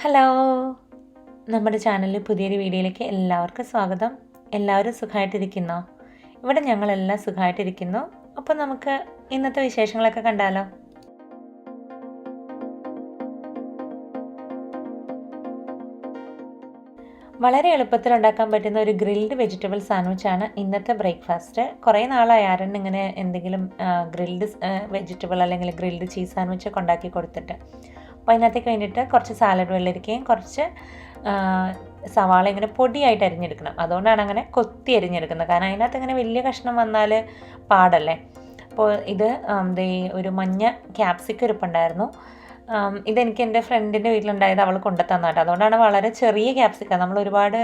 Hello, നമ്മുടെ ചാനലിൽ പുതിയൊരു വീഡിയോയിലേക്ക് എല്ലാവർക്കും സ്വാഗതം. എല്ലാവരും സുഖമായിട്ടിരിക്കുന്നോ? ഇവിടെ ഞങ്ങളെല്ലാം സുഖമായിട്ടിരിക്കുന്നു. അപ്പോൾ നമുക്ക് ഇന്നത്തെ വിശേഷങ്ങളൊക്കെ കണ്ടാലോ? വളരെ എളുപ്പത്തിൽ ഉണ്ടാക്കാൻ പറ്റുന്ന ഒരു ഗ്രിൽഡ് വെജിറ്റബിൾ സാൻഡ്വിച്ചാണ് ഇന്നത്തെ ബ്രേക്ക്ഫാസ്റ്റ്. കുറേ നാളായി ആരൻ ഇങ്ങനെ എന്തെങ്കിലും ഗ്രിൽഡ് വെജിറ്റബിൾ അല്ലെങ്കിൽ ഗ്രിൽഡ് ചീസ് സാൻഡ്വിച്ചൊക്കെ ഉണ്ടാക്കി കൊടുത്തിട്ട്. അപ്പോൾ അതിനകത്തേക്ക് വേണ്ടിയിട്ട് കുറച്ച് സാലഡ് വെള്ളരിക്കയും കുറച്ച് സവാള ഇങ്ങനെ പൊടിയായിട്ട് അരിഞ്ഞെടുക്കണം. അതുകൊണ്ടാണ് അങ്ങനെ കൊത്തി അരിഞ്ഞെടുക്കുന്നത്, കാരണം അതിനകത്ത് ഇങ്ങനെ വലിയ കഷ്ണം വന്നാൽ പാടല്ലേ. അപ്പോൾ ഇത് ഒരു മഞ്ഞ ക്യാപ്സിക്കം ഇരിപ്പുണ്ടായിരുന്നു. ഇതെനിക്ക് എൻ്റെ ഫ്രണ്ടിൻ്റെ വീട്ടിലുണ്ടായത് അവൾ കൊണ്ടുതന്നാട്ടോ. അതുകൊണ്ടാണ് വളരെ ചെറിയ ക്യാപ്സിക്കം. നമ്മൾ ഒരുപാട്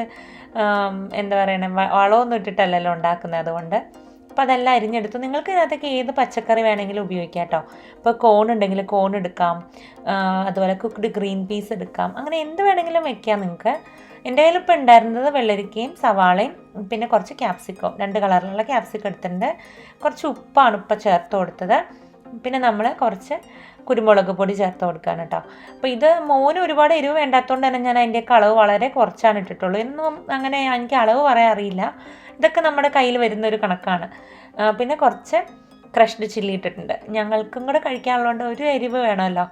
എന്താ പറയണേ വളമൊന്നും ഇട്ടിട്ടല്ലല്ലോ ഉണ്ടാക്കുന്നത്. അതുകൊണ്ട് അപ്പോൾ അതെല്ലാം അരിഞ്ഞെടുത്തു. നിങ്ങൾക്ക് ഇതിനകത്തേക്ക് ഏത് പച്ചക്കറി വേണമെങ്കിലും ഉപയോഗിക്കാം കേട്ടോ. ഇപ്പോൾ കോൺ ഉണ്ടെങ്കിൽ കോൺ എടുക്കാം, അതുപോലെ കുക്ക്ഡ് ഗ്രീൻ പീസ് എടുക്കാം, അങ്ങനെ എന്ത് വേണമെങ്കിലും വെക്കാം നിങ്ങൾക്ക്. എൻ്റെ കയ്യിൽ ഇപ്പോൾ ഉണ്ടായിരുന്നത് വെള്ളരിക്കയും സവാളയും പിന്നെ കുറച്ച് ക്യാപ്സിക്കോ, 2 കളറിലുള്ള ക്യാപ്സിക്കം എടുത്തിട്ടുണ്ട്. കുറച്ച് ഉപ്പാണ് ഇപ്പോൾ ചേർത്ത് കൊടുത്തത്. പിന്നെ നമ്മൾ കുറച്ച് കുരുമുളക് പൊടി ചേർത്ത് കൊടുക്കുകയാണ് കേട്ടോ. അപ്പോൾ ഇത് മോന് ഒരുപാട് എരിവ് വേണ്ടാത്തതുകൊണ്ട് തന്നെ ഞാൻ അതിൻ്റെ അളവ് വളരെ കുറച്ചാണ് ഇട്ടിട്ടുള്ളൂ. എന്നും അങ്ങനെ എനിക്ക് അളവ് പറയാൻ അറിയില്ല. ഇതൊക്കെ നമ്മുടെ കയ്യിൽ വരുന്നൊരു കണക്കാണ്. പിന്നെ കുറച്ച് ക്രഷ്ഡ് ചില്ലി ഇട്ടിട്ടുണ്ട്. ഞങ്ങൾക്കും കൂടെ കഴിക്കാനുള്ളതുകൊണ്ട് ഒരു എരിവ് വേണമല്ലോ.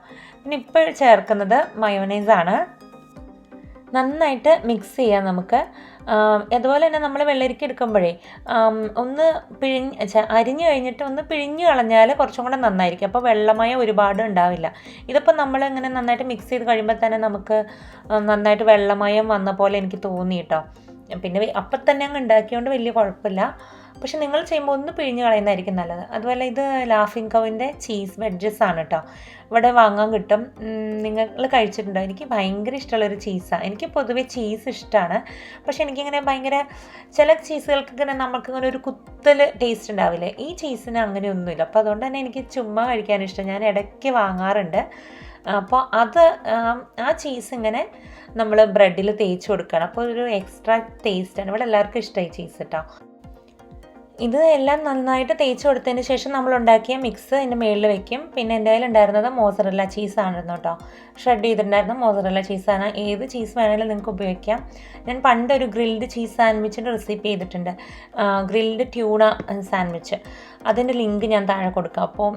പിന്നെ ഇപ്പോൾ ചേർക്കുന്നത് മയോണൈസാണ്. നന്നായിട്ട് മിക്സ് ചെയ്യാം നമുക്ക്. അതുപോലെ തന്നെ നമ്മൾ വെള്ളരിക്ക എടുക്കുമ്പോഴേ ഒന്ന് അരിഞ്ഞു കഴിഞ്ഞിട്ട് ഒന്ന് പിഴിഞ്ഞ് കളഞ്ഞാൽ കുറച്ചും കൂടെ നന്നായിരിക്കും. അപ്പോൾ വെള്ളമയം ഒരുപാട് ഉണ്ടാവില്ല. ഇതിപ്പോൾ നമ്മളിങ്ങനെ നന്നായിട്ട് മിക്സ് ചെയ്ത് കഴിയുമ്പോൾ തന്നെ നമുക്ക് നന്നായിട്ട് വെള്ളമയം വന്ന പോലെ എനിക്ക് തോന്നി കേട്ടോ. പിന്നെ അപ്പം തന്നെ അങ്ങ് ഉണ്ടാക്കിയതുകൊണ്ട് വലിയ കുഴപ്പമില്ല. പക്ഷെ നിങ്ങൾ ചെയ്യുമ്പോൾ ഒന്ന് പിഴിഞ്ഞ് കളയുന്നതായിരിക്കും നല്ലത്. അതുപോലെ ഇത് ലാഫിംഗ് കൗവിൻ്റെ ചീസ് വെഡ്ജസ് ആണ് കേട്ടോ. ഇവിടെ വാങ്ങാൻ കിട്ടും. നിങ്ങൾ കഴിച്ചിട്ടുണ്ടോ? എനിക്ക് ഭയങ്കര ഇഷ്ടമുള്ളൊരു ചീസാണ്. എനിക്ക് പൊതുവെ ചീസ് ഇഷ്ടമാണ്. പക്ഷെ എനിക്കിങ്ങനെ ഭയങ്കര ചില ചീസുകൾക്കിങ്ങനെ നമുക്കിങ്ങനെ ഒരു കുത്തൽ ടേസ്റ്റ് ഉണ്ടാവില്ലേ. ഈ ചീസിന് അങ്ങനെയൊന്നുമില്ല. അപ്പോൾ അതുകൊണ്ട് തന്നെ എനിക്ക് ചുമ്മാ കഴിക്കാനിഷ്ടം. ഞാൻ ഇടയ്ക്ക് വാങ്ങാറുണ്ട്. അപ്പോൾ ആ ചീസ് ഇങ്ങനെ നമ്മൾ ബ്രെഡിൽ തേച്ച് കൊടുക്കണം. അപ്പോൾ ഒരു എക്സ്ട്രാ ടേസ്റ്റാണ്. ഇവിടെ എല്ലാവർക്കും ഇഷ്ടമായി ചീസ് കേട്ടോ. ഇത് എല്ലാം നന്നായിട്ട് തേച്ച് കൊടുത്തതിന് ശേഷം നമ്മൾ ഉണ്ടാക്കിയ മിക്സ് അതിൻ്റെ മുകളിൽ വെക്കും. പിന്നെ എൻ്റെ കയ്യിൽ ഉണ്ടായിരുന്നത് മോസറല്ല ചീസായിരുന്നു കേട്ടോ. ഷെഡ് ചെയ്തിട്ടുണ്ടായിരുന്ന മോസറല്ല ചീസാണ്. ഏത് ചീസ് വേണമെങ്കിലും നിങ്ങൾക്ക് ഉപയോഗിക്കാം. ഞാൻ പണ്ടൊരു ഗ്രിൽഡ് ചീസ് സാൻഡ്വിച്ചിൻ്റെ റെസിപ്പി ചെയ്തിട്ടുണ്ട്, ഗ്രിൽഡ് ട്യൂണ സാൻഡ്വിച്ച്. അതിൻ്റെ ലിങ്ക് ഞാൻ താഴെ കൊടുക്കാം. അപ്പോൾ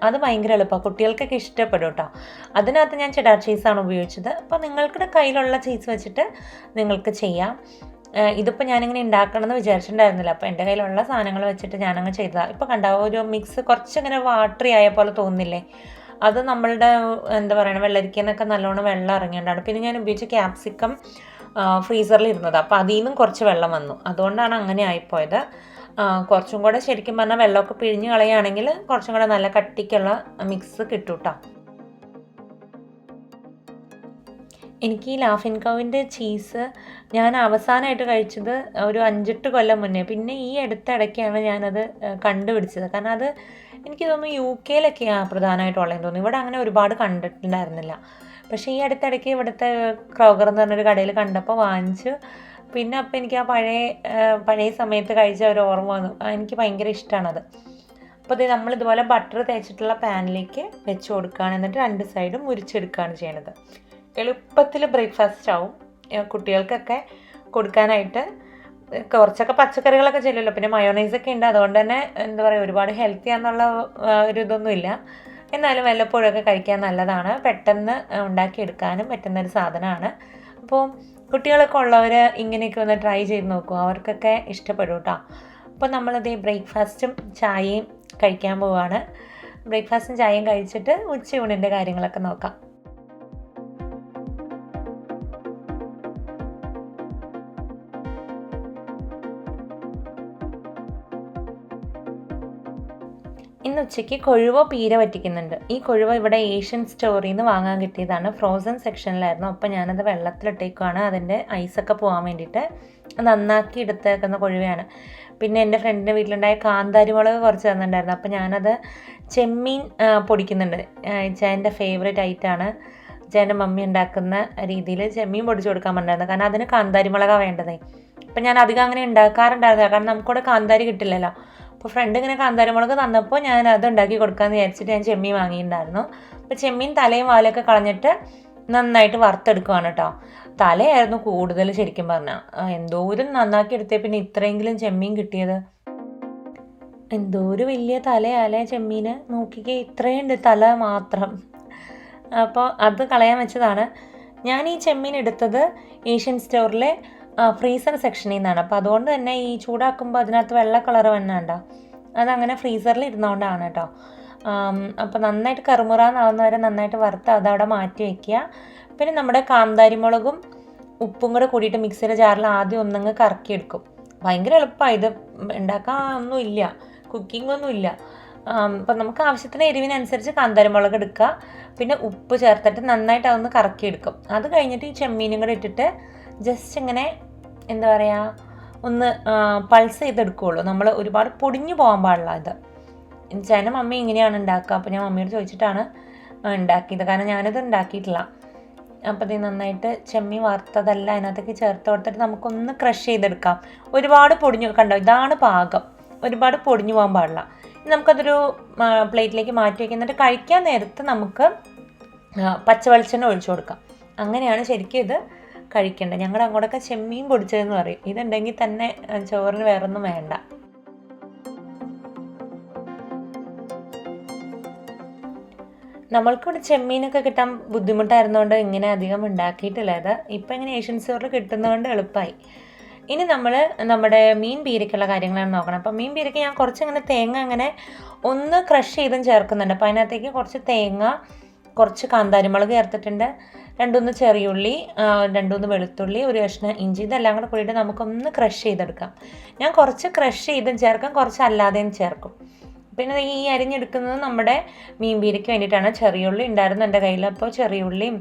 അത് ഭയങ്കര എളുപ്പമാണ്, കുട്ടികൾക്കൊക്കെ ഇഷ്ടപ്പെടും കേട്ടോ. അതിനകത്ത് ഞാൻ ചെഡാർ ചീസാണ് ഉപയോഗിച്ചത്. അപ്പോൾ നിങ്ങളുടെ കയ്യിലുള്ള ചീസ് വെച്ചിട്ട് നിങ്ങൾക്ക് ചെയ്യാം. ഇതിപ്പോൾ ഞാനിങ്ങനെ ഉണ്ടാക്കണമെന്ന് വിചാരിച്ചിട്ടുണ്ടായിരുന്നില്ല. അപ്പോൾ എൻ്റെ കയ്യിലുള്ള സാധനങ്ങൾ വെച്ചിട്ട് ഞാനങ്ങ് ചെയ്തതാണ്. ഇപ്പോൾ കണ്ട ഒരു മിക്സ് കുറച്ചിങ്ങനെ വാട്ടറി ആയ പോലെ തോന്നില്ലേ, അത് നമ്മളുടെ എന്താ പറയുക വെള്ളരിക്കന്നൊക്കെ നല്ലോണം വെള്ളം ഇറങ്ങിയിട്ടുണ്ടാണ്. പിന്നെ ഞാൻ ഉപയോഗിച്ച ക്യാപ്സിക്കം ഫ്രീസറിൽ ഇരുന്നത്, അപ്പോൾ അതിൽ നിന്നും കുറച്ച് വെള്ളം വന്നു. അതുകൊണ്ടാണ് അങ്ങനെ ആയിപ്പോയത്. കുറച്ചും കൂടെ ശരിക്കും പറഞ്ഞാൽ വെള്ളമൊക്കെ പിഴിഞ്ഞ് കളയുകയാണെങ്കിൽ കുറച്ചും കൂടെ നല്ല കട്ടിക്കുള്ള മിക്സ് കിട്ടും കേട്ടോ. എനിക്ക് ഈ ലാഫിംഗ് കൗവിൻ്റെ ചീസ് ഞാൻ അവസാനമായിട്ട് കഴിച്ചത് ഒരു 5-8 കൊല്ലം മുന്നേ. പിന്നെ ഈ അടുത്തിടയ്ക്കാണ് ഞാനത് കണ്ടുപിടിച്ചത്. കാരണം അത് എനിക്ക് തോന്നുന്നു UK പ്രധാനമായിട്ടുള്ളതെന്ന് തോന്നുന്നു. ഇവിടെ അങ്ങനെ ഒരുപാട് കണ്ടിട്ടുണ്ടായിരുന്നില്ല. പക്ഷേ ഈ അടുത്തിടയ്ക്ക് ഇവിടുത്തെ ക്രോഗർ എന്ന് പറഞ്ഞൊരു കടയിൽ കണ്ടപ്പോൾ വാങ്ങിച്ചു. പിന്നെ അപ്പോൾ എനിക്ക് ആ പഴയ സമയത്ത് കഴിച്ച ഒരു ഓർമ്മ വന്നു. എനിക്ക് ഭയങ്കര ഇഷ്ടമാണത്. അപ്പോൾ ഇത് നമ്മളിതുപോലെ ബട്ടർ തേച്ചിട്ടുള്ള പാനിലേക്ക് വെച്ച് കൊടുക്കുകയാണ്. എന്നിട്ട് 2 സൈഡും മുരിച്ചെടുക്കുകയാണ് ചെയ്യണത്. എളുപ്പത്തിൽ ബ്രേക്ക്ഫാസ്റ്റ് ആവും. കുട്ടികൾക്കൊക്കെ കൊടുക്കാനായിട്ട് കുറച്ചൊക്കെ പച്ചക്കറികളൊക്കെ ചെല്ലുമല്ലോ. പിന്നെ മയോണൈസൊക്കെ ഉണ്ട്. അതുകൊണ്ട് തന്നെ എന്താ പറയുക ഒരുപാട് ഹെൽത്തി ആണെന്നുള്ള ഒരു ഇതൊന്നുമില്ല. എന്നാലും വല്ലപ്പോഴൊക്കെ കഴിക്കാൻ നല്ലതാണ്. പെട്ടെന്ന് ഉണ്ടാക്കിയെടുക്കാനും പറ്റുന്നൊരു സാധനമാണ്. അപ്പോൾ കുട്ടികളൊക്കെ ഉള്ളവർ ഇങ്ങനെയൊക്കെ ഒന്ന് ട്രൈ ചെയ്ത് നോക്കും, അവർക്കൊക്കെ ഇഷ്ടപ്പെടും കേട്ടോ. അപ്പോൾ നമ്മളത് ബ്രേക്ക്ഫാസ്റ്റും ചായയും കഴിക്കാൻ പോവുകയാണ്. ബ്രേക്ക്ഫാസ്റ്റും ചായയും കഴിച്ചിട്ട് ഉച്ചയൂണിൻ്റെ കാര്യങ്ങളൊക്കെ നോക്കാം. ഇന്ന് ഉച്ചയ്ക്ക് കൊഴുവ പീര വറ്റിക്കുന്നുണ്ട്. ഈ കൊഴുവ ഇവിടെ ഏഷ്യൻ സ്റ്റോറിൽ നിന്ന് വാങ്ങാൻ കിട്ടിയതാണ്. ഫ്രോസൺ സെക്ഷനിലായിരുന്നു. അപ്പോൾ ഞാനത് വെള്ളത്തിലിട്ടേക്കുവാണ്, അതിൻ്റെ ഐസൊക്കെ പോകാൻ വേണ്ടിയിട്ട്. നന്നാക്കി എടുത്തേക്കുന്ന കൊഴുവയാണ്. പിന്നെ എൻ്റെ ഫ്രണ്ടിൻ്റെ വീട്ടിലുണ്ടായ കാന്താരി മുളക് കുറച്ച് തന്നിട്ടുണ്ടായിരുന്നു. അപ്പോൾ ഞാനത് ചെമ്മീൻ പൊടിക്കുന്നുണ്ട്. ചേൻ്റെ ഫേവറേറ്റ് ഐറ്റമാണ്. ചേൻ്റെ മമ്മി ഉണ്ടാക്കുന്ന രീതിയിൽ ചെമ്മീൻ പൊടിച്ച് കൊടുക്കാൻ പറ്റുന്നത്. കാരണം അതിന് കാന്താരി മുളകാണ് വേണ്ടതേ. അപ്പം ഞാൻ അധികം അങ്ങനെ ഉണ്ടാക്കാറുണ്ടായിരുന്നില്ല, കാരണം നമുക്കിവിടെ കാന്താരി കിട്ടില്ലല്ലോ. അപ്പോൾ ഫ്രണ്ട് ഇങ്ങനെ കാന്താരിമുളക് തന്നപ്പോൾ ഞാൻ അത് ഉണ്ടാക്കി കൊടുക്കാമെന്ന് വിചാരിച്ചിട്ട് ഞാൻ ചെമ്മീൻ വാങ്ങിയിട്ടുണ്ടായിരുന്നു. അപ്പോൾ ചെമ്മീൻ തലയും വാലൊക്കെ കളഞ്ഞിട്ട് നന്നായിട്ട് വറുത്തെടുക്കുകയാണ് കേട്ടോ. തലയായിരുന്നു കൂടുതൽ ശരിക്കും പറഞ്ഞാൽ. എന്തോരം നന്നാക്കി എടുത്തേ പിന്നെ ഇത്രയെങ്കിലും ചെമ്മീൻ കിട്ടിയത്. എന്തോ ഒരു വലിയ തലയാലേ ചെമ്മീൻ, നോക്കിക്കേ, ഇത്രയുണ്ട് തല മാത്രം. അപ്പോൾ അത് കളയാൻ വെച്ചതാണ്. ഞാൻ ഈ ചെമ്മീൻ എടുത്തത് ഏഷ്യൻ സ്റ്റോറിലെ ഫ്രീസർ സെക്ഷനിൽ നിന്നാണ്. അപ്പോൾ അതുകൊണ്ട് തന്നെ ഈ ചൂടാക്കുമ്പോൾ അതിനകത്ത് വെള്ള കളർ വന്നാണ്ടോ, അതങ്ങനെ ഫ്രീസറിൽ ഇരുന്നുകൊണ്ടാണ് കേട്ടോ. അപ്പോൾ നന്നായിട്ട് കറുമുറാന്നാവുന്ന വരെ നന്നായിട്ട് വറുത്ത് അതവിടെ മാറ്റി വയ്ക്കുക. പിന്നെ നമ്മുടെ കാന്താരി മുളകും ഉപ്പും കൂടെ കൂടിയിട്ട് മിക്സിയുടെ ജാറിൽ ആദ്യം ഒന്നങ്ങ് കറക്കിയെടുക്കും. ഭയങ്കര എളുപ്പമാണ് ഇത് ഉണ്ടാക്കാൻ, ഒന്നുമില്ല, കുക്കിംഗ് ഒന്നുമില്ല. അപ്പം നമുക്ക് ആവശ്യത്തിന് എരിവിനനുസരിച്ച് കാന്താരി മുളക് എടുക്കുക, പിന്നെ ഉപ്പ് ചേർത്തിട്ട് നന്നായിട്ട് അതൊന്ന് കറക്കിയെടുക്കും. അത് കഴിഞ്ഞിട്ട് ഈ ചെമ്മീനും കൂടെ ഇട്ടിട്ട് ജസ്റ്റ് ഇങ്ങനെ എന്താ പറയുക, ഒന്ന് പൾസ് ചെയ്തെടുക്കുകയുള്ളൂ. നമ്മൾ ഒരുപാട് പൊടിഞ്ഞു പോകാൻ പാടില്ല. ഇത് എൻ്റെ മമ്മി ഇങ്ങനെയാണ് ഉണ്ടാക്കുക. അപ്പോൾ ഞാൻ മമ്മിയോട് ചോദിച്ചിട്ടാണ് ഉണ്ടാക്കിയത്, കാരണം ഞാനിത് ഉണ്ടാക്കിയിട്ടില്ല. അപ്പോൾ ഇത് നന്നായിട്ട് ചെമ്മീൻ വറുത്തതല്ല അതിനകത്തേക്ക് ചേർത്ത് കൊടുത്തിട്ട് നമുക്കൊന്ന് ക്രഷ് ചെയ്തെടുക്കാം. ഒരുപാട് പൊടിഞ്ഞു, കണ്ടോ, ഇതാണ് പാകം, ഒരുപാട് പൊടിഞ്ഞു പോകാൻ പാടില്ല. നമുക്കതൊരു പ്ലേറ്റിലേക്ക് മാറ്റി വയ്ക്കുക. എന്നിട്ട് കഴിക്കാൻ നേരത്ത് നമുക്ക് പച്ചവെളിച്ചെണ്ണ ഒഴിച്ചു കൊടുക്കാം. അങ്ങനെയാണ് ശരിക്കും ഇത് കഴിക്കേണ്ടത്. ഞങ്ങളുടെ അങ്ങോട്ടൊക്കെ ചെമ്മീൻ പൊടിച്ചതെന്ന് പറയും. ഇതുണ്ടെങ്കിൽ തന്നെ ചോറിന് വേറൊന്നും വേണ്ട. നമ്മൾക്കിവിടെ ചെമ്മീനൊക്കെ കിട്ടാൻ ബുദ്ധിമുട്ടായിരുന്നുകൊണ്ട് ഇങ്ങനെ അധികം ഉണ്ടാക്കിയിട്ടില്ല. ഇത് ഇപ്പം ഇങ്ങനെ ഏഷ്യൻ സ്റ്റോറിൽ കിട്ടുന്നതുകൊണ്ട് എളുപ്പമായി. ഇനി നമ്മൾ നമ്മുടെ മീൻ പീരയ്ക്കുള്ള കാര്യങ്ങളാണ് നോക്കണം. അപ്പോൾ മീൻ പീരയ്ക്ക് ഞാൻ കുറച്ചിങ്ങനെ തേങ്ങ അങ്ങനെ ഒന്ന് ക്രഷ് ചെയ്തും ചേർക്കുന്നുണ്ട്. അപ്പോൾ അതിനകത്തേക്ക് കുറച്ച് തേങ്ങ, കുറച്ച് കാന്താരിമുളക് ചേർത്തിട്ടുണ്ട്, 2-3 ചെറിയുള്ളി, 2-3 വെളുത്തുള്ളി, ഒരു കഷ്ണം ഇഞ്ചി, ഇതെല്ലാം കൂടെ കൂടിയിട്ട് നമുക്കൊന്ന് ക്രഷ് ചെയ്തെടുക്കാം. ഞാൻ കുറച്ച് ക്രഷ് ചെയ്തും ചേർക്കാം, കുറച്ച് അല്ലാതെയും ചേർക്കും. പിന്നെ ഈ അരിഞ്ഞെടുക്കുന്നത് നമ്മുടെ മീൻ പീരയ്ക്ക് വേണ്ടിയിട്ടാണ്. ചെറിയുള്ളി ഉണ്ടായിരുന്നു എൻ്റെ കയ്യിൽ, അപ്പോൾ ചെറിയുള്ളിയും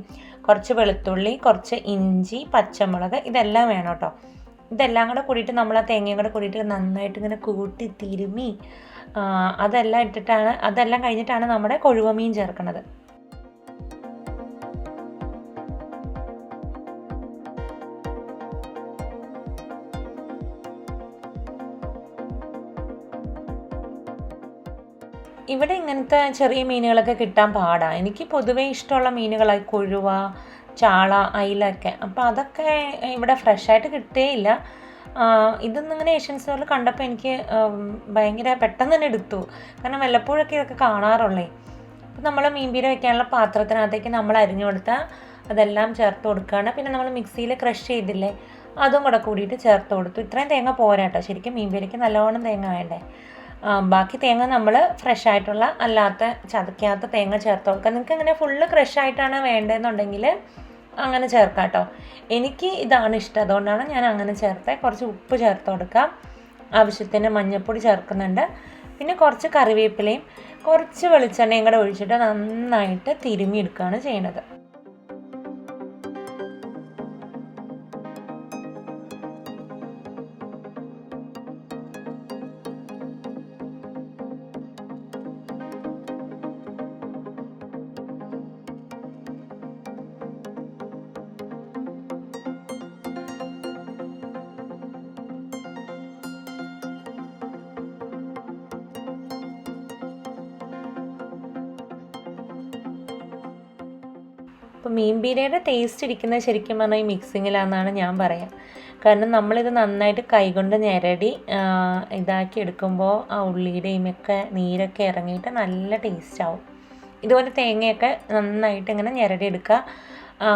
കുറച്ച് വെളുത്തുള്ളി, കുറച്ച് ഇഞ്ചി, പച്ചമുളക്, ഇതെല്ലാം വേണം കേട്ടോ. ഇതെല്ലാം കൂടെ കൂടിയിട്ട് നമ്മൾ ആ തേങ്ങയും കൂടെ കൂടിയിട്ട് നന്നായിട്ട് ഇങ്ങനെ കൂട്ടി തിരുമ്മി അതെല്ലാം കഴിഞ്ഞിട്ടാണ് നമ്മുടെ കൊഴുവ മീൻ ചേർക്കുന്നത്. ഇവിടെ ഇങ്ങനത്തെ ചെറിയ മീനുകളൊക്കെ കിട്ടാൻ പാടാണ്. എനിക്ക് പൊതുവേ ഇഷ്ടമുള്ള മീനുകളായി കൊഴുവ, ചാള, അയിലൊക്കെ. അപ്പോൾ അതൊക്കെ ഇവിടെ ഫ്രഷായിട്ട് കിട്ടുകയില്ല. ഇതൊന്നും ഇങ്ങനെ ഏഷ്യൻ സ്റ്റോറിൽ കണ്ടപ്പോൾ എനിക്ക് ഭയങ്കര പെട്ടെന്ന് തന്നെ എടുത്തു, കാരണം വല്ലപ്പോഴൊക്കെ ഇതൊക്കെ കാണാറുള്ളേ. അപ്പോൾ നമ്മൾ മീൻ പീര വയ്ക്കാനുള്ള പാത്രത്തിനകത്തേക്ക് നമ്മൾ അരിഞ്ഞു കൊടുത്താൽ അതെല്ലാം ചേർത്ത് കൊടുക്കുകയാണ്. പിന്നെ നമ്മൾ മിക്സിയിൽ ക്രഷ് ചെയ്തില്ലേ, അതും കൂടെ കൂടിയിട്ട് ചേർത്ത് കൊടുത്തു. ഇത്രയും തേങ്ങ പോരാ കേട്ടോ, ശരിക്കും മീൻ പീരയ്ക്ക് നല്ലവണ്ണം തേങ്ങ വേണ്ടേ. ബാക്കി തേങ്ങ നമ്മൾ ഫ്രഷ് ആയിട്ടുള്ള അല്ലാത്ത ചതയ്ക്കാത്ത തേങ്ങ ചേർത്ത് കൊടുക്കുക. നിങ്ങൾക്ക് ഇങ്ങനെ ഫുള്ള് ക്രഷ് ആയിട്ടാണ് വേണ്ടതെന്നുണ്ടെങ്കിൽ അങ്ങനെ ചേർക്കാം കേട്ടോ. എനിക്ക് ഇതാണ് ഇഷ്ടം, അതുകൊണ്ടാണ് ഞാൻ അങ്ങനെ ചേർത്തത്. കുറച്ച് ഉപ്പ് ചേർത്ത് കൊടുക്കാം, ആവശ്യത്തിന് മഞ്ഞൾപ്പൊടി ചേർക്കുന്നുണ്ട്, പിന്നെ കുറച്ച് കറിവേപ്പിലയും കുറച്ച് വെളിച്ചെണ്ണയും കൂടെ ഒഴിച്ചിട്ട് നന്നായിട്ട് തിരുമ്മി എടുക്കുകയാണ് ചെയ്യുന്നത്. അപ്പോൾ മീൻ പീരയുടെ ടേസ്റ്റ് ഇരിക്കുന്നത് ശരിക്കും പറഞ്ഞാൽ ഈ മിക്സിങ്ങിലാണെന്നാണ് ഞാൻ പറയുക. കാരണം നമ്മളിത് നന്നായിട്ട് കൈകൊണ്ട് ഞെരടി ഇതാക്കി എടുക്കുമ്പോൾ ആ ഉള്ളിയുടെയും ഒക്കെ നീരൊക്കെ ഇറങ്ങിയിട്ട് നല്ല ടേസ്റ്റാവും. ഇതുപോലെ തേങ്ങയൊക്കെ നന്നായിട്ട് ഇങ്ങനെ ഞെരടി എടുക്കുക.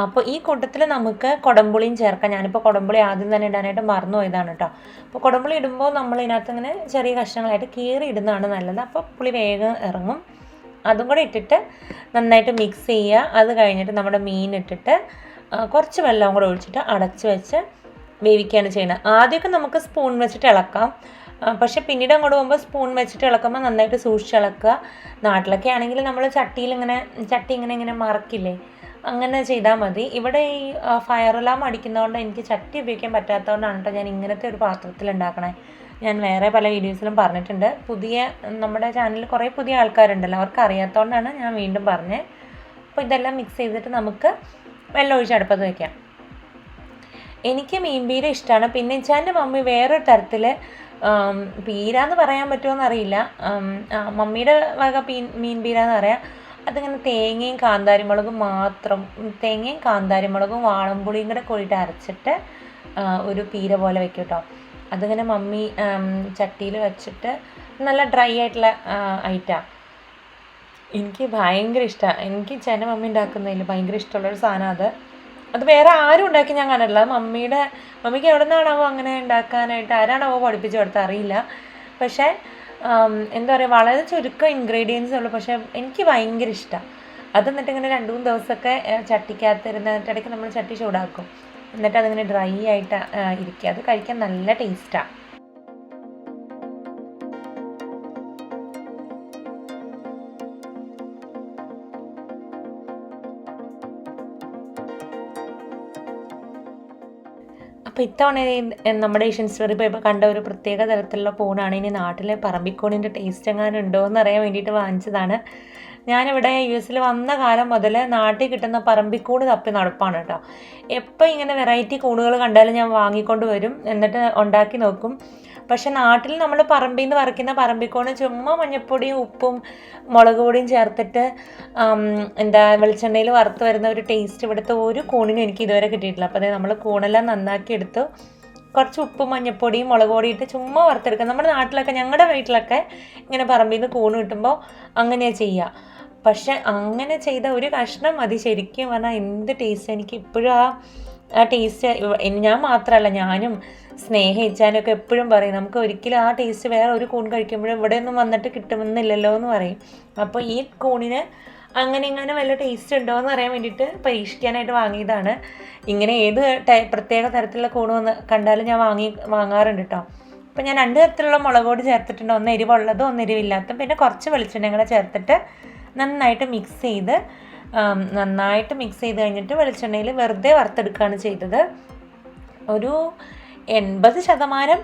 അപ്പോൾ ഈ കൂട്ടത്തിൽ നമുക്ക് കുടംപുളിയും ചേർക്കാം. ഞാനിപ്പോൾ കുടംപുളി ആദ്യം തന്നെ ഇടാനായിട്ട് മറന്നു പോയതാണ് കേട്ടോ. അപ്പോൾ കുടംപുളി ഇടുമ്പോൾ നമ്മൾ ഇതിനകത്ത് ഇങ്ങനെ ചെറിയ കഷ്ണങ്ങളായിട്ട് കീറി ഇടുന്നതാണ് നല്ലത്. അപ്പോൾ പുളി വേഗം ഇറങ്ങും. അതും കൂടെ ഇട്ടിട്ട് നന്നായിട്ട് മിക്സ് ചെയ്യുക. അത് കഴിഞ്ഞിട്ട് നമ്മുടെ മീൻ ഇട്ടിട്ട് കുറച്ച് വെള്ളം കൂടെ ഒഴിച്ചിട്ട് അടച്ച് വെച്ച് വേവിക്കുകയാണ് ചെയ്യുന്നത്. ആദ്യമൊക്കെ നമുക്ക് സ്പൂൺ വെച്ചിട്ട് ഇളക്കാം, പക്ഷെ പിന്നീട് അങ്ങോട്ട് പോകുമ്പോൾ സ്പൂൺ വെച്ചിട്ട് ഇളക്കുമ്പോൾ നന്നായിട്ട് സൂക്ഷിച്ച് ഇളക്കുക. നാട്ടിലൊക്കെ ആണെങ്കിൽ നമ്മൾ ചട്ടി ഇങ്ങനെ മറക്കില്ലേ, അങ്ങനെ ചെയ്താൽ മതി. ഇവിടെ ഈ ഫയർ അലാം അടിക്കുന്നതുകൊണ്ട് എനിക്ക് ചട്ടി ഉപയോഗിക്കാൻ പറ്റാത്തതുകൊണ്ടാണ് കേട്ടോ ഞാൻ ഇങ്ങനത്തെ ഒരു പാത്രത്തിൽ ഉണ്ടാക്കണേ. ഞാൻ വേറെ പല വീഡിയോസിലും പറഞ്ഞിട്ടുണ്ട്. നമ്മുടെ ചാനലിൽ കുറേ പുതിയ ആൾക്കാരുണ്ടല്ലോ, അവർക്ക് അറിയാത്തതുകൊണ്ടാണ് ഞാൻ വീണ്ടും പറഞ്ഞത്. അപ്പോൾ ഇതെല്ലാം മിക്സ് ചെയ്തിട്ട് നമുക്ക് വെള്ളം ഒഴിച്ച് അടുപ്പത്ത് വയ്ക്കാം. എനിക്ക് മീൻ പീര ഇഷ്ടമാണ്. പിന്നെ എൻ്റെ മമ്മി വേറൊരു തരത്തിൽ പീര എന്ന് പറയാൻ പറ്റുമോ എന്നറിയില്ല, മമ്മിയുടെ വക മീൻ പീര എന്ന് പറയാം. അതിങ്ങനെ തേങ്ങയും കാന്താരിമുളകും മാത്രം, തേങ്ങയും കാന്താരിമുളകും വാളംപുളിയും കൂടെ കൂടിയിട്ട് അരച്ചിട്ട് ഒരു പീര പോലെ വെക്കും കേട്ടോ. അതിങ്ങനെ മമ്മി ചട്ടിയിൽ വെച്ചിട്ട് നല്ല ഡ്രൈ ആയിട്ടുള്ള ഐറ്റമാണ്. എനിക്ക് ഭയങ്കര ഇഷ്ടമാണ്. എനിക്ക് എൻ്റെ മമ്മി ഉണ്ടാക്കുന്നതിൽ ഭയങ്കര ഇഷ്ടമുള്ളൊരു സാധനം അത് വേറെ ആരും ഉണ്ടാക്കി ഞാൻ കണ്ടിട്ടില്ല. അത് മമ്മിക്ക് എവിടെ നിന്നാണാവോ അങ്ങനെ ഉണ്ടാക്കാനായിട്ട്, ആരാണാവോ പഠിപ്പിച്ചു കൊടുത്ത അറിയില്ല. പക്ഷേ എന്താ പറയുക, വളരെ ചുരുക്കം ഇൻഗ്രീഡിയൻസ് ഉള്ളൂ. പക്ഷേ എനിക്ക് ഭയങ്കര ഇഷ്ടമാണ് അത്. എന്നിട്ട് ഇങ്ങനെ 2-3 ദിവസമൊക്കെ ചട്ടിക്കകത്തിരുന്ന് ഇടയ്ക്ക് നമ്മൾ ചട്ടി ചൂടാക്കും. എന്നിട്ട് അതിങ്ങനെ ഡ്രൈ ആയിട്ട് ഇരിക്കുക. അത് കഴിക്കാൻ നല്ല ടേസ്റ്റാണ്. അപ്പോൾ ഇത്തവണ നമ്മുടെ ഏഷ്യൻ സ്റ്റോറി ഇപ്പോൾ കണ്ട ഒരു പ്രത്യേക തരത്തിലുള്ള കൂണാണ്. ഇനി നാട്ടിലെ പറമ്പിക്കൂണിൻ്റെ ടേസ്റ്റ് എങ്ങാനും ഉണ്ടോ എന്ന് അറിയാൻ വേണ്ടിയിട്ട് വാങ്ങിച്ചതാണ്. ഞാനിവിടെ US വന്ന കാലം മുതൽ നാട്ടിൽ കിട്ടുന്ന പറമ്പിക്കൂണ് തപ്പി നടപ്പാണ് കേട്ടോ. എപ്പോൾ ഇങ്ങനെ വെറൈറ്റി കൂണുകൾ കണ്ടാലും ഞാൻ വാങ്ങിക്കൊണ്ട് വരും, എന്നിട്ട് ഉണ്ടാക്കി നോക്കും. പക്ഷെ നാട്ടിൽ നമ്മൾ പറമ്പിൽ നിന്ന് പറിക്കുന്ന പറമ്പിക്കൂണ് ചുമ്മാ മഞ്ഞപ്പൊടിയും ഉപ്പും മുളക് പൊടിയും ചേർത്തിട്ട് വെളിച്ചെണ്ണയിൽ വറുത്ത് വരുന്ന ഒരു ടേസ്റ്റ് ഇവിടുത്തെ ഒരു കൂണിനും എനിക്ക് ഇതുവരെ കിട്ടിയിട്ടില്ല. അപ്പോൾ നമ്മൾ കൂണെല്ലാം നന്നാക്കി എടുത്തു കുറച്ച് ഉപ്പും മഞ്ഞപ്പൊടിയും മുളക് പൊടി ഇട്ട് ചുമ്മാ വറുത്തെടുക്കുക. നമ്മുടെ നാട്ടിലൊക്കെ, ഞങ്ങളുടെ വീട്ടിലൊക്കെ ഇങ്ങനെ പറമ്പിൽ നിന്ന് കൂണ് കിട്ടുമ്പോൾ അങ്ങനെയാണ് ചെയ്യുക. പക്ഷെ അങ്ങനെ ചെയ്ത ഒരു കഷ്ണം മതി ശരിക്കും പറഞ്ഞാൽ എന്ത് ടേസ്റ്റ്. എനിക്ക് ഇപ്പോഴും ആ ടേസ്റ്റ്, ഞാൻ മാത്രമല്ല, ഞാനും സ്നേഹ ഇച്ചാനൊക്കെ എപ്പോഴും പറയും നമുക്ക് ഒരിക്കലും ആ ടേസ്റ്റ് വേറെ ഒരു കൂൺ കഴിക്കുമ്പോഴും ഇവിടെയൊന്നും വന്നിട്ട് കിട്ടുമെന്നില്ലല്ലോ എന്ന് പറയും. അപ്പോൾ ഈ കൂണിന് അങ്ങനെ വല്ല ടേസ്റ്റ് ഉണ്ടോ എന്ന് അറിയാൻ വേണ്ടിയിട്ട് പരീക്ഷിക്കാനായിട്ട് വാങ്ങിയതാണ്. ഇങ്ങനെ ഏത് പ്രത്യേക തരത്തിലുള്ള കൂണ് കണ്ടാലും ഞാൻ വാങ്ങാറുണ്ട് കേട്ടോ. അപ്പോൾ ഞാൻ 2 തരത്തിലുള്ള മുളക് പൊടി ചേർത്തിട്ടുണ്ട്. ഒന്ന് എരിവുള്ളതും ഒന്ന് എരിവില്ലാത്തതും. പിന്നെ കുറച്ച് വെളിച്ചെണ്ണ കൂടെ ചേർത്തിട്ട് നന്നായിട്ട് മിക്സ് ചെയ്ത് കഴിഞ്ഞിട്ട് വെളിച്ചെണ്ണയിൽ വെറുതെ വറുത്തെടുക്കുകയാണ് ചെയ്തത്. ഒരു 80%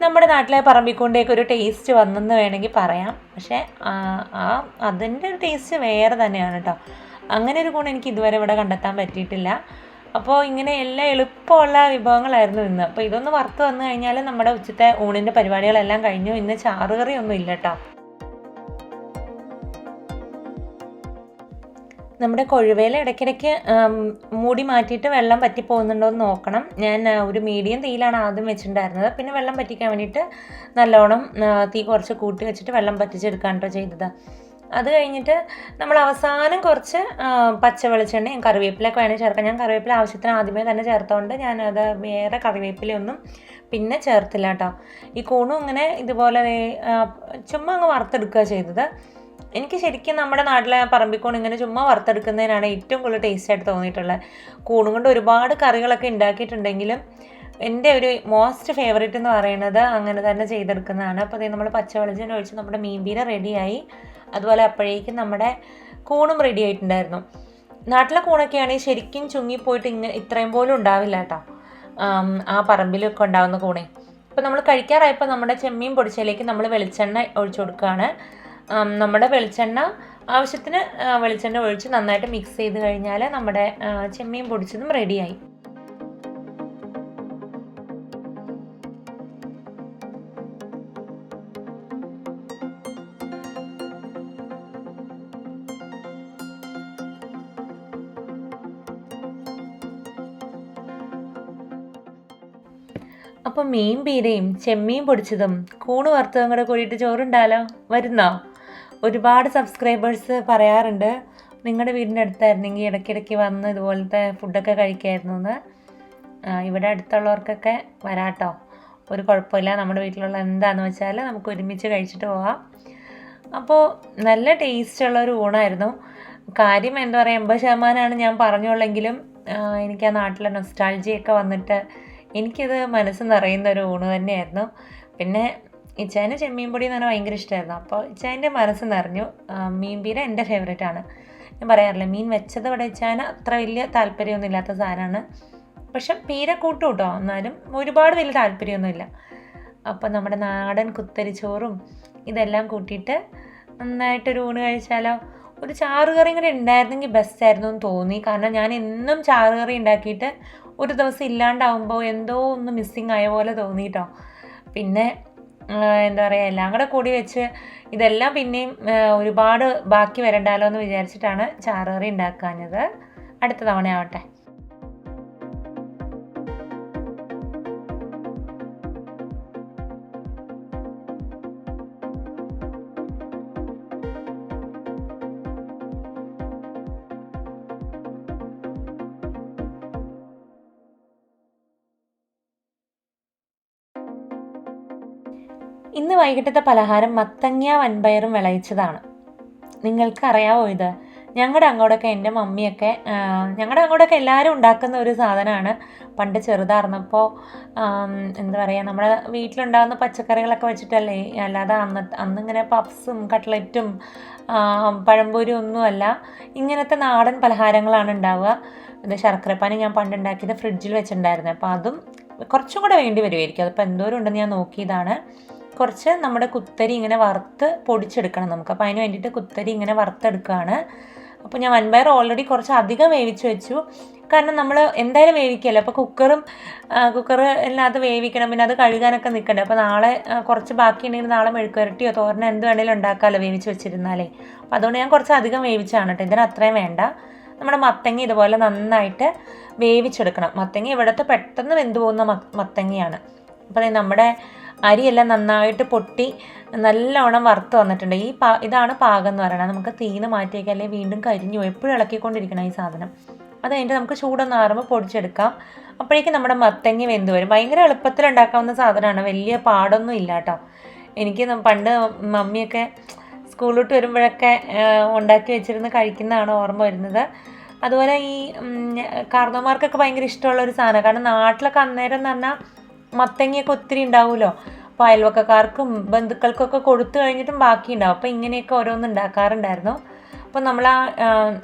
നമ്മുടെ നാട്ടിലെ പറമ്പിക്കൂണിൻ്റെയൊക്കെ ഒരു ടേസ്റ്റ് വന്നെന്ന് വേണമെങ്കിൽ പറയാം. പക്ഷേ അതിൻ്റെ ഒരു ടേസ്റ്റ് വേറെ തന്നെയാണ് കേട്ടോ. അങ്ങനെ ഒരു കൂൺ എനിക്ക് ഇതുവരെ ഇവിടെ കണ്ടെത്താൻ പറ്റിയിട്ടില്ല. അപ്പോൾ ഇങ്ങനെ എല്ലാം എളുപ്പമുള്ള വിഭവങ്ങളായിരുന്നു ഇന്ന്. അപ്പോൾ ഇതൊന്ന് വറുത്ത് വന്നു കഴിഞ്ഞാൽ നമ്മുടെ ഉച്ചത്തെ ഊണിൻ്റെ പരിപാടികളെല്ലാം കഴിഞ്ഞു. ഇന്ന് ചാറുകറിയൊന്നും ഇല്ല കേട്ടോ. നമ്മുടെ കൊഴുവേല ഇടയ്ക്കിടയ്ക്ക് മൂടി മാറ്റിയിട്ട് വെള്ളം പറ്റി പോകുന്നുണ്ടോ എന്ന് നോക്കണം. ഞാൻ ഒരു മീഡിയം തീയിലാണ് ആദ്യം വെച്ചിട്ടുണ്ടായിരുന്നത്. പിന്നെ വെള്ളം പറ്റിക്കാൻ വേണ്ടിയിട്ട് നല്ലോണം തീ കുറച്ച് കൂട്ടി വെച്ചിട്ട് വെള്ളം പറ്റിച്ചെടുക്കാൻ കേട്ടോ ചെയ്തത്. അത് കഴിഞ്ഞിട്ട് നമ്മൾ അവസാനം കുറച്ച് പച്ച വെളിച്ചെണ്ണയും കറിവേപ്പിലൊക്കെ വേണമെങ്കിൽ ചേർക്കാം. ഞാൻ കറിവേപ്പില ആവശ്യത്തിന് ആദ്യമേ തന്നെ ചേർത്തുകൊണ്ട് ഞാനത് വേറെ കറിവേപ്പിലയൊന്നും പിന്നെ ചേർത്തില്ല കേട്ടോ. ഈ കൂണും ഇങ്ങനെ ഇതുപോലെ ചുമ്മാ അങ്ങ് വറുത്തെടുക്കുക ചെയ്തത്. എനിക്ക് ശരിക്കും നമ്മുടെ നാട്ടിലെ പറമ്പിക്കൂൺ ഇങ്ങനെ ചുമ്മാ വറുത്തെടുക്കുന്നതിനാണ് ഏറ്റവും കൂടുതൽ ടേസ്റ്റായിട്ട് തോന്നിയിട്ടുള്ളത്. കൂണും കൊണ്ട് ഒരുപാട് കറികളൊക്കെ ഉണ്ടാക്കിയിട്ടുണ്ടെങ്കിലും എൻ്റെ ഒരു മോസ്റ്റ് ഫേവറേറ്റ് എന്ന് പറയുന്നത് അങ്ങനെ തന്നെ ചെയ്തെടുക്കുന്നതാണ്. അപ്പോൾ അതേ നമ്മൾ പച്ച വെളിച്ചെണ്ണ ഒഴിച്ച് നമ്മുടെ മീൻപീര റെഡിയായി. അതുപോലെ അപ്പോഴേക്കും നമ്മുടെ കൂണും റെഡി ആയിട്ടുണ്ടായിരുന്നു. നാട്ടിലെ കൂണൊക്കെ ആണെങ്കിൽ ശരിക്കും ചുങ്ങിപ്പോയിട്ട് ഇത്രയും പോലും ഉണ്ടാവില്ല കേട്ടോ, ആ പറമ്പിലൊക്കെ ഉണ്ടാകുന്ന കൂണേ. അപ്പോൾ നമ്മൾ കഴിക്കാറായപ്പോൾ നമ്മുടെ ചെമ്മീൻ പൊടിച്ചതിലേക്ക് നമ്മൾ വെളിച്ചെണ്ണ ഒഴിച്ചു കൊടുക്കുകയാണ്. നമ്മുടെ ആവശ്യത്തിന് വെളിച്ചെണ്ണ ഒഴിച്ച് നന്നായിട്ട് മിക്സ് ചെയ്ത് കഴിഞ്ഞാൽ നമ്മുടെ ചെമ്മീൻ പൊടിച്ചതും റെഡിയായി. അപ്പോൾ മീൻ പീരയും ചെമ്മീൻ പൊടിച്ചതും കൂണ് വറുത്തതും കൂടെ കൂടിയിട്ട് ചോറുണ്ടാലോ, വരുന്നോ? ഒരുപാട് സബ്സ്ക്രൈബേഴ്സ് പറയാറുണ്ട് നിങ്ങളുടെ വീടിൻ്റെ അടുത്തായിരുന്നെങ്കിൽ ഇടയ്ക്കിടയ്ക്ക് വന്ന് ഇതുപോലത്തെ ഫുഡൊക്കെ കഴിക്കായിരുന്നു എന്ന്. ഇവിടെ അടുത്തുള്ളവർക്കൊക്കെ വരാട്ടോ, ഒരു കുഴപ്പമില്ല. നമ്മുടെ വീട്ടിലുള്ള എന്താണെന്ന് വെച്ചാൽ നമുക്ക് ഒരുമിച്ച് കഴിച്ചിട്ട് പോവാം. അപ്പോൾ നല്ല ടേസ്റ്റുള്ളൊരു ഊണായിരുന്നു. കാര്യം എന്താ പറയുക, 80% ഞാൻ പറഞ്ഞുള്ളെങ്കിലും എനിക്ക് ആ നാട്ടിലെ നൊസ്റ്റാൾജിയൊക്കെ വന്നിട്ട് എനിക്കത് മനസ്സ് നിറയുന്ന ഒരു ഊണ് തന്നെയായിരുന്നു. പിന്നെ ഇച്ചാന് ചെമ്മീൻ പൊടി എന്ന് പറഞ്ഞാൽ ഭയങ്കര ഇഷ്ടമായിരുന്നു. അപ്പോൾ ഇച്ചാൻ്റെ മനസ്സ് നിറഞ്ഞു. മീൻ പീര എൻ്റെ ഫേവറേറ്റാണ്. ഞാൻ പറയാറില്ല, മീൻ വെച്ചത് ഇവിടെ ഇച്ചാന് അത്ര വലിയ താല്പര്യമൊന്നും ഇല്ലാത്ത സാധനമാണ്. പക്ഷെ പീര കൂട്ടും കേട്ടോ, എന്നാലും ഒരുപാട് വലിയ താല്പര്യമൊന്നുമില്ല. അപ്പോൾ നമ്മുടെ നാടൻ കുത്തരിച്ചോറും ഇതെല്ലാം കൂട്ടിയിട്ട് നന്നായിട്ടൊരു ഊണ് കഴിച്ചാലോ. ഒരു ചാറുകറി ഇങ്ങനെ ഉണ്ടായിരുന്നെങ്കിൽ ബെസ്റ്റായിരുന്നു എന്ന് തോന്നി. കാരണം ഞാൻ എന്നും ചാറുകറി ഉണ്ടാക്കിയിട്ട് ഒരു ദിവസം ഇല്ലാണ്ടാവുമ്പോൾ എന്തോ ഒന്ന് മിസ്സിങ് ആയ പോലെ തോന്നിയിട്ടോ. പിന്നെ എന്താ പറയുക എല്ലാം കൂടെ കൂടി വെച്ച് ഇതെല്ലാം പിന്നെയും ഒരുപാട് ബാക്കി വരണ്ടാലോ എന്ന് വിചാരിച്ചിട്ടാണ് ചാറുകറി ഉണ്ടാക്കാഞ്ഞത്. അടുത്ത തവണയാവട്ടെ. ഇന്ന് വൈകിട്ടത്തെ പലഹാരം മത്തങ്ങ വൻപയറും വിളയിച്ചതാണ്. നിങ്ങൾക്ക് അറിയാവോ ഇത്? ഞങ്ങളുടെ അങ്ങോട്ടൊക്കെ എൻ്റെ മമ്മിയൊക്കെ ഞങ്ങളുടെ അങ്ങോട്ടൊക്കെ എല്ലാവരും ഉണ്ടാക്കുന്ന ഒരു സാധനമാണ്. പണ്ട് ചെറുതായിരുന്നപ്പോൾ എന്താ പറയുക, നമ്മുടെ വീട്ടിലുണ്ടാകുന്ന പച്ചക്കറികളൊക്കെ വെച്ചിട്ടല്ലേ, അല്ലാതെ അന്നിങ്ങനെ പപ്സും കട്ട്ലറ്റും പഴംപൊരി ഒന്നുമല്ല, ഇങ്ങനത്തെ നാടൻ പലഹാരങ്ങളാണ് ഉണ്ടാവുക. ഇത് ശർക്കരപ്പാനി ഞാൻ പണ്ട് ഉണ്ടാക്കിയത് ഫ്രിഡ്ജിൽ വെച്ചിട്ടുണ്ടായിരുന്നു. അപ്പോൾ അതും കുറച്ചും കൂടെ വേണ്ടി വരുമായിരിക്കും. അതിപ്പോൾ എന്തോരം ഉണ്ടെന്ന് ഞാൻ നോക്കിയതാണ്. കുറച്ച് നമ്മുടെ കുത്തരി ഇങ്ങനെ വറുത്ത് പൊടിച്ചെടുക്കണം നമുക്ക്. അപ്പോൾ അതിന് വേണ്ടിയിട്ട് കുത്തരി ഇങ്ങനെ വറുത്തെടുക്കുകയാണ്. അപ്പോൾ ഞാൻ വൻപയർ ഓൾറെഡി കുറച്ച് അധികം വേവിച്ച് വെച്ചു. കാരണം നമ്മൾ എന്തായാലും വേവിക്കുകയല്ലോ, അപ്പോൾ കുക്കർ എല്ലാം അത് വേവിക്കണം, പിന്നെ അത് കഴുകാനൊക്കെ നിൽക്കണ്ടേ. അപ്പോൾ നാളെ കുറച്ച് ബാക്കി ഉണ്ടെങ്കിൽ നാളെ മെഴുക്കുരട്ടിയോ തോരനോ എന്ത് വേണമെങ്കിലും ഉണ്ടാക്കാമല്ലോ വേവിച്ച് വെച്ചിരുന്നാലേ. അപ്പോൾ അതുകൊണ്ട് ഞാൻ കുറച്ച് അധികം വേവിച്ചാണ് കേട്ടോ. ഇതിന് അത്രയും വേണ്ട. നമ്മുടെ മത്തങ്ങ ഇതുപോലെ നന്നായിട്ട് വേവിച്ചെടുക്കണം. മത്തങ്ങ ഇവിടുത്തെ പെട്ടെന്ന് വെന്ത് പോകുന്ന മത്തങ്ങയാണ്. അപ്പോൾ നമ്മുടെ അരിയെല്ലാം നന്നായിട്ട് പൊട്ടി നല്ലോണം വറുത്ത് വന്നിട്ടുണ്ട്. ഇതാണ് പാകം എന്ന് പറയുന്നത്. നമുക്ക് തീന്ന് മാറ്റിയേക്കാം, അല്ലെങ്കിൽ വീണ്ടും കരിഞ്ഞു പോകും. എപ്പോഴും ഇളക്കിക്കൊണ്ടിരിക്കണം ഈ സാധനം. അത് കഴിഞ്ഞിട്ട് നമുക്ക് ചൂടൊന്ന് ആറുമ്പോൾ പൊടിച്ചെടുക്കാം. അപ്പോഴേക്കും നമ്മുടെ മത്തങ്ങ വെന്ത് വരും. ഭയങ്കര എളുപ്പത്തിൽ ഉണ്ടാക്കാവുന്ന സാധനമാണ്, വലിയ പാടൊന്നും ഇല്ല കേട്ടോ. എനിക്ക് പണ്ട് മമ്മിയൊക്കെ സ്കൂളിലോട്ട് വരുമ്പോഴൊക്കെ ഉണ്ടാക്കി വെച്ചിരുന്ന് കഴിക്കുന്നതാണ് ഓർമ്മ വരുന്നത്. അതുപോലെ ഈ കാർന്നോമാർക്കൊക്കെ ഭയങ്കര ഇഷ്ടമുള്ള ഒരു സാധനമാണ്. കാരണം നാട്ടിലൊക്കെ അന്നേരം എന്ന് പറഞ്ഞാൽ മത്തങ്ങയൊക്കെ ഒത്തിരി ഉണ്ടാവുമല്ലോ. അപ്പോൾ അയൽവക്കക്കാർക്കും ബന്ധുക്കൾക്കൊക്കെ കൊടുത്തു കഴിഞ്ഞിട്ടും ബാക്കി ഉണ്ടാവും. അപ്പോൾ ഇങ്ങനെയൊക്കെ ഓരോന്നും ഉണ്ടാക്കാറുണ്ടായിരുന്നു. അപ്പോൾ നമ്മൾ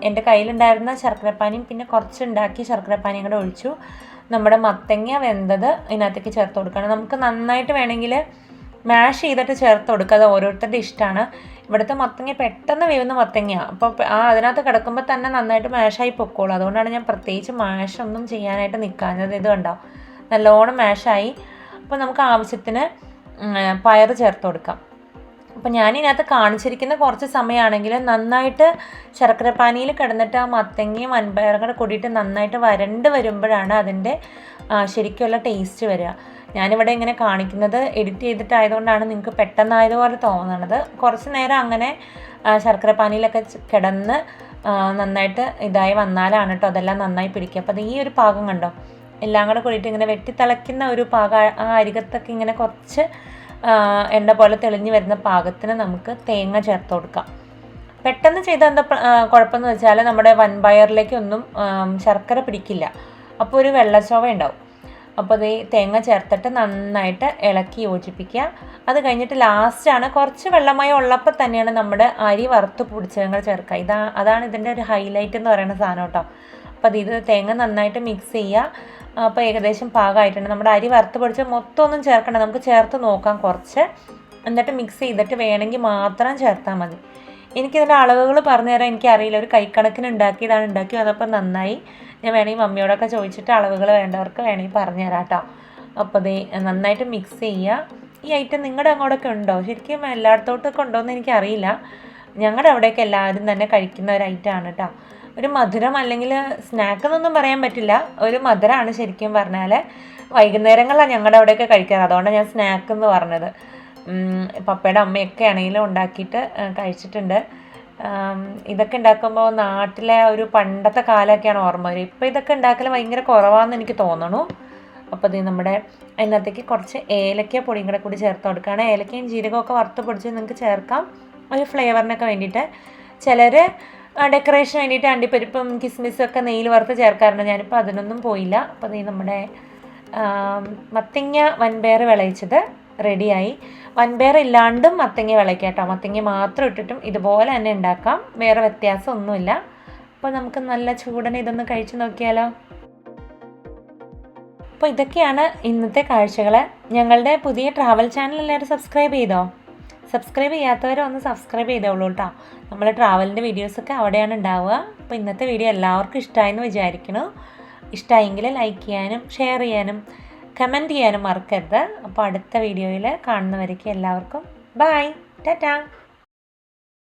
എൻ്റെ കയ്യിലുണ്ടായിരുന്ന ശർക്കരപ്പാനിയും പിന്നെ കുറച്ച് ഉണ്ടാക്കി ശർക്കരപ്പാനിയും കൂടെ ഒഴിച്ചു. നമ്മുടെ മത്തങ്ങ വെന്തത് ഇതിനകത്തേക്ക് ചേർത്ത് കൊടുക്കണം. നമുക്ക് നന്നായിട്ട് വേണമെങ്കിൽ മാഷ് ചെയ്തിട്ട് ചേർത്ത് കൊടുക്കുക, അത് ഓരോരുത്തരുടെ ഇഷ്ടമാണ്. ഇവിടുത്തെ മത്തങ്ങ പെട്ടെന്ന് വേവുന്ന മത്തങ്ങയാണ്. അപ്പോൾ അതിനകത്ത് കിടക്കുമ്പോൾ തന്നെ നന്നായിട്ട് മാഷായി പൊക്കോളൂ. അതുകൊണ്ടാണ് ഞാൻ പ്രത്യേകിച്ച് മാഷൊന്നും ചെയ്യാനായിട്ട് നിൽക്കാഞ്ഞത്. ഇത് കണ്ടോ, നല്ലോണം മാഷായി. അപ്പോൾ നമുക്ക് ആവശ്യത്തിന് പയർ ചേർത്ത് കൊടുക്കാം. അപ്പോൾ ഞാനിതിനകത്ത് കാണിച്ചിരിക്കുന്ന കുറച്ച് സമയമാണെങ്കിൽ നന്നായിട്ട് ശർക്കരപ്പാനിയിൽ കിടന്നിട്ട് ആ മത്തങ്ങയും വൻപയറും കൂടെ കൂടിയിട്ട് നന്നായിട്ട് വരണ്ട് വരുമ്പോഴാണ് അതിൻ്റെ ശരിക്കുള്ള ടേസ്റ്റ് വരിക. ഞാനിവിടെ ഇങ്ങനെ കാണിക്കുന്നത് എഡിറ്റ് ചെയ്തിട്ടായതുകൊണ്ടാണ് നിങ്ങൾക്ക് പെട്ടെന്നായതുപോലെ തോന്നുന്നത്. കുറച്ച് നേരം അങ്ങനെ ശർക്കരപ്പാനിയിലൊക്കെ കിടന്ന് നന്നായിട്ട് ഇതായി വന്നാലാണ് കേട്ടോ അതെല്ലാം നന്നായി പിടിക്കുക. അപ്പോൾ അത് ഈ ഒരു പാകം കണ്ടോ, എല്ലാം കൂടെ കൂടിയിട്ട് ഇങ്ങനെ വെട്ടിത്തിളയ്ക്കുന്ന ഒരു പാകം. ആ അരികത്തൊക്കെ ഇങ്ങനെ കുറച്ച് എണ്ണ പോലെ തെളിഞ്ഞ് വരുന്ന പാകത്തിന് നമുക്ക് തേങ്ങ ചേർത്ത് കൊടുക്കാം. പെട്ടെന്ന് ചെയ്താൽ എന്താ കുഴപ്പമെന്ന് വെച്ചാൽ നമ്മുടെ വൻപയറിലേക്കൊന്നും ശർക്കര പിടിക്കില്ല, അപ്പോൾ ഒരു വെള്ളച്ചോവ ഉണ്ടാവും. അപ്പോൾ അത് തേങ്ങ ചേർത്തിട്ട് നന്നായിട്ട് ഇളക്കി യോജിപ്പിക്കുക. അത് കഴിഞ്ഞിട്ട് ലാസ്റ്റാണ് കുറച്ച് വെള്ളമയം ഉള്ളപ്പോൾ തന്നെയാണ് നമ്മുടെ അരി വറുത്ത് പൊടിച്ചങ്ങൾ ചേർക്കുക. അതാണ് ഇതിൻ്റെ ഒരു ഹൈലൈറ്റ് എന്ന് പറയുന്ന സാധനം കേട്ടോ. അപ്പോൾ ഇത് തേങ്ങ നന്നായിട്ട് മിക്സ് ചെയ്യുക. അപ്പോൾ ഏകദേശം പാകമായിട്ടുണ്ട്. നമ്മുടെ അരി വറുത്ത് പൊടിച്ച് മൊത്തം ഒന്നും ചേർക്കണ്ട, നമുക്ക് ചേർത്ത് നോക്കാം കുറച്ച്, എന്നിട്ട് മിക്സ് ചെയ്തിട്ട് വേണമെങ്കിൽ മാത്രം ചേർത്താൽ മതി. എനിക്കിതിൻ്റെ അളവുകൾ പറഞ്ഞു തരാൻ എനിക്കറിയില്ല, ഒരു കൈക്കണക്കിന് ഉണ്ടാക്കി വന്നപ്പോൾ നന്നായി. ഞാൻ വേണമെങ്കിൽ മമ്മിയോടൊക്കെ ചോദിച്ചിട്ട് അളവുകൾ വേണ്ടവർക്ക് വേണമെങ്കിൽ പറഞ്ഞു തരാം കേട്ടോ. അപ്പോൾ ഇത് നന്നായിട്ട് മിക്സ് ചെയ്യുക. ഈ ഐറ്റം നിങ്ങളുടെ അങ്ങോട്ടൊക്കെ ഉണ്ടോ? ശരിക്കും എല്ലായിടത്തോട്ടൊക്കെ ഉണ്ടോയെന്ന് എനിക്കറിയില്ല. ഞങ്ങളുടെ അവിടെയൊക്കെ എല്ലാവരും തന്നെ കഴിക്കുന്ന ഒരു ഐറ്റമാണ് കേട്ടോ. ഒരു മധുരം അല്ലെങ്കിൽ സ്നാക്ക് എന്നൊന്നും പറയാൻ പറ്റില്ല, ഒരു മധുരമാണ് ശരിക്കും പറഞ്ഞാൽ. വൈകുന്നേരങ്ങളിലാണ് ഞങ്ങളുടെ അവിടെയൊക്കെ കഴിക്കാറ്, അതുകൊണ്ടാണ് ഞാൻ സ്നാക്ക് എന്ന് പറഞ്ഞത്. പപ്പയുടെ അമ്മയൊക്കെ ആണെങ്കിലും ഉണ്ടാക്കിയിട്ട് കഴിച്ചിട്ടുണ്ട്. ഇതൊക്കെ ഉണ്ടാക്കുമ്പോൾ നാട്ടിലെ ഒരു പണ്ടത്തെ കാലമൊക്കെയാണ് ഓർമ്മ വരും. ഇപ്പോൾ ഇതൊക്കെ ഉണ്ടാക്കൽ ഭയങ്കര കുറവാണെന്ന് എനിക്ക് തോന്നണു. അപ്പോൾ ഇത് നമ്മുടെ അതിനകത്തേക്ക് കുറച്ച് ഏലക്ക പൊടിയും കൂടെ കൂടി ചേർത്ത് കൊടുക്കുകയാണ്. ഏലക്കയും ജീരകമൊക്കെ വറുത്ത് പൊടിച്ച് നിങ്ങൾക്ക് ചേർക്കാം ഒരു ഫ്ലേവറിനൊക്കെ വേണ്ടിയിട്ട്. ചിലർ ഡെക്കറേഷന് വേണ്ടിയിട്ട് അണ്ടിപ്പരിപ്പും കിസ്മിസൊക്കെ നെയ്യിൽ വറുത്ത് ചേർക്കാറുണ്ട്. ഞാനിപ്പോൾ അതിനൊന്നും പോയില്ല. അപ്പോൾ ഇത് നമ്മുടെ മത്തങ്ങ വൻപയർ വിളയിച്ചത് റെഡിയായി. വൻപയർ ഇല്ലാണ്ടും മത്തങ്ങ വിളയിക്കാം കേട്ടോ. മത്തങ്ങ മാത്രം ഇട്ടിട്ടും ഇതുപോലെ തന്നെ ഉണ്ടാക്കാം, വേറെ വ്യത്യാസമൊന്നുമില്ല. അപ്പോൾ നമുക്ക് നല്ല ചൂടനെ ഇതൊന്ന് കഴിച്ച് നോക്കിയാലോ. അപ്പോൾ ഇതൊക്കെയാണ് ഇന്നത്തെ കാഴ്ചകൾ. ഞങ്ങളുടെ പുതിയ ട്രാവൽ ചാനൽ എല്ലാവരും സബ്സ്ക്രൈബ് ചെയ്തോ? സബ്സ്ക്രൈബ് ചെയ്യാത്തവരെ ഒന്ന് സബ്സ്ക്രൈബ് ചെയ്തോളൂ കേട്ടോ. നമ്മൾ ട്രാവലിൻ്റെ വീഡിയോസൊക്കെ അവിടെയാണ് ഉണ്ടാവുക. അപ്പോൾ ഇന്നത്തെ വീഡിയോ എല്ലാവർക്കും ഇഷ്ടമായെന്ന് വിചാരിക്കുന്നു. ഇഷ്ടമായെങ്കിൽ ലൈക്ക് ചെയ്യാനും ഷെയർ ചെയ്യാനും കമൻറ്റ് ചെയ്യാനും മറക്കരുത്. അപ്പോൾ അടുത്ത വീഡിയോയിൽ കാണുന്നവരേക്കും എല്ലാവർക്കും ബൈ, ടാറ്റാ.